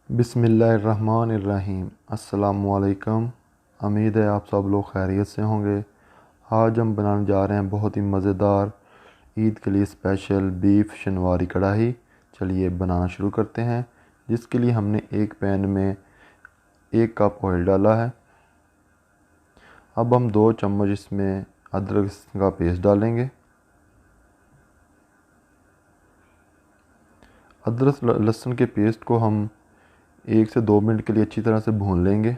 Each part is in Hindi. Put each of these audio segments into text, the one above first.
बिस्मिल्लाहिर्रहमानिर्रहीम। अस्सलामुअलैकुम। उम्मीद है आप सब लोग खैरियत से होंगे। आज हम बनाने जा रहे हैं बहुत ही मज़ेदार ईद के लिए स्पेशल बीफ शनवारी कढ़ाई। चलिए बनाना शुरू करते हैं। जिसके लिए हमने एक पैन में 1 कप ऑयल डाला है। अब हम 2 चम्मच इसमें अदरक का पेस्ट डालेंगे। अदरक लहसुन के पेस्ट को हम 1 से 2 मिनट के लिए अच्छी तरह से भून लेंगे।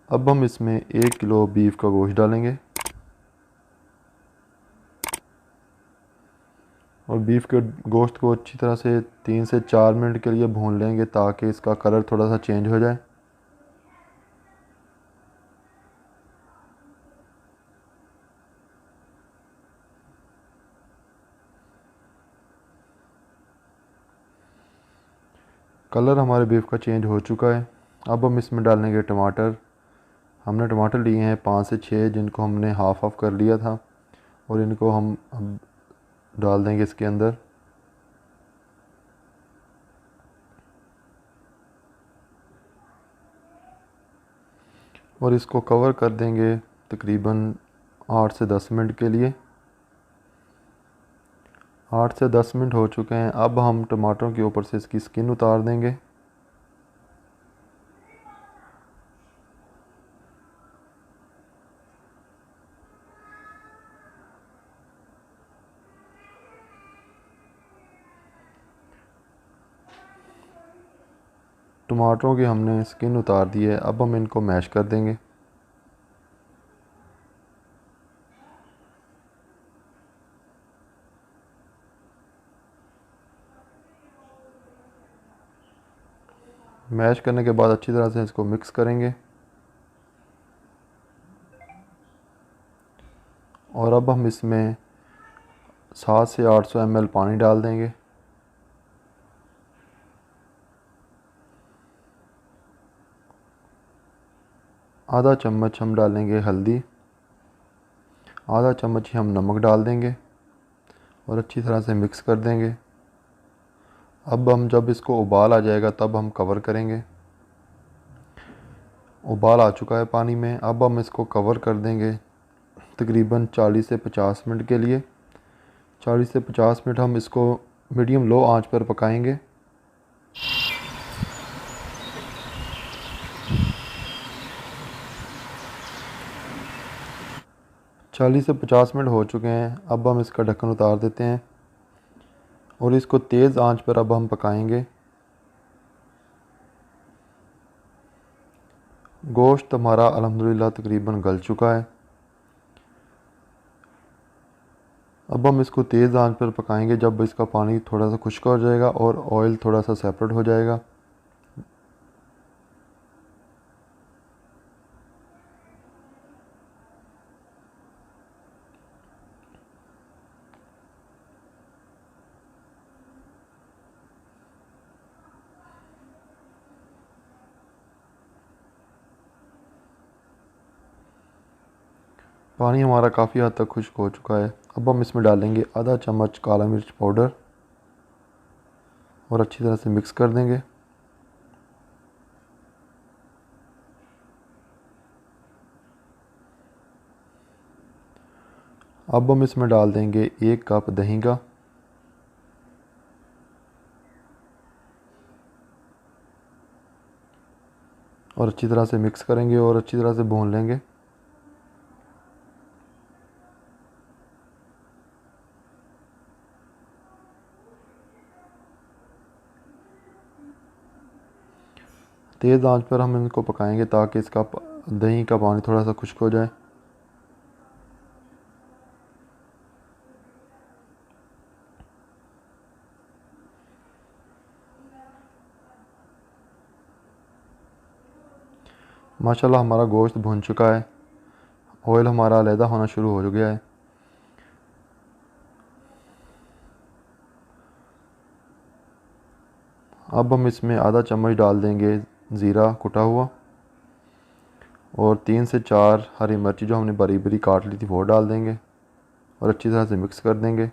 अब हम इसमें 1 किलो बीफ का गोश्त डालेंगे और बीफ के गोश्त को अच्छी तरह से 3 से 4 मिनट के लिए भून लेंगे ताकि इसका कलर थोड़ा सा चेंज हो जाए। कलर हमारे बीफ का चेंज हो चुका है। अब हम इसमें डालेंगे टमाटर। हमने टमाटर लिए हैं 5 से 6, जिनको हमने हाफ ऑफ कर लिया था और इनको हम अब डाल देंगे इसके अंदर। और इसको कवर कर देंगे तकरीबन 8 से 10 मिनट के लिए। 8 से 10 मिनट हो चुके हैं। अब हम टमाटरों के ऊपर से इसकी स्किन उतार देंगे। टमाटरों की हमने स्किन उतार दी है। अब हम इनको मैश कर देंगे। मैश करने के बाद अच्छी तरह से इसको मिक्स करेंगे। और अब हम इसमें 700 से 800 ml पानी डाल देंगे। आधा चम्मच हम डालेंगे हल्दी, आधा चम्मच ही हम नमक डाल देंगे और अच्छी तरह से मिक्स कर देंगे। अब हम जब इसको उबाल आ जाएगा तब हम कवर करेंगे। उबाल आ चुका है पानी में। अब हम इसको कवर कर देंगे तकरीबन 40 से 50 मिनट के लिए। 40 से 50 मिनट हम इसको मीडियम लो आंच पर पकाएंगे। 40 से 50 मिनट हो चुके हैं। अब हम इसका ढक्कन उतार देते हैं और इसको तेज़ आंच पर अब हम पकाएंगे। गोश्त हमारा अल्हम्दुलिल्लाह तकरीबन गल चुका है। अब हम इसको तेज़ आंच पर पकाएंगे जब इसका पानी थोड़ा सा खुश्क हो जाएगा और ऑयल थोड़ा सा सेपरेट हो जाएगा। पानी हमारा काफ़ी हद तक खुश्क हो चुका है। अब हम इसमें डालेंगे आधा चम्मच काला मिर्च पाउडर और अच्छी तरह से मिक्स कर देंगे। अब हम इसमें डाल देंगे 1 कप दही का और अच्छी तरह से मिक्स करेंगे और अच्छी तरह से भून लेंगे। तेज़ आंच पर हम इनको पकाएंगे ताकि इसका दही का पानी थोड़ा सा खुश्क हो जाए। माशाल्लाह हमारा गोश्त भुन चुका है। ऑयल हमारा अलहदा होना शुरू हो गया है। अब हम इसमें आधा चम्मच डाल देंगे ज़ीरा कुटा हुआ और 3 से 4 हरी मिर्ची जो हमने बारीक बारीक काट ली थी वो डाल देंगे और अच्छी तरह से मिक्स कर देंगे।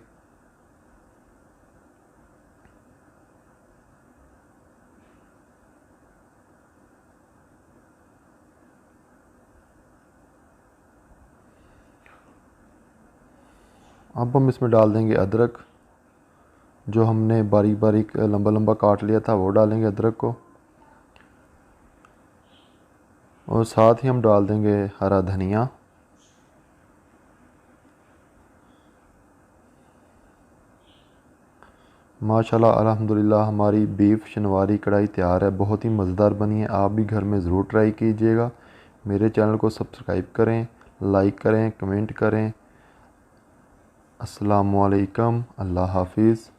अब हम इसमें डाल देंगे अदरक, जो हमने बारीक बारीक लंबा लंबा काट लिया था वो डालेंगे अदरक को, और साथ ही हम डाल देंगे हरा धनिया। माशाल्लाह अल्हम्दुलिल्लाह हमारी बीफ शनवारी कढ़ाई तैयार है। बहुत ही मज़ेदार बनी है। आप भी घर में ज़रूर ट्राई कीजिएगा। मेरे चैनल को सब्सक्राइब करें, लाइक करें, कमेंट करें। अस्सलामु अलैकुम, अल्लाह हाफिज़।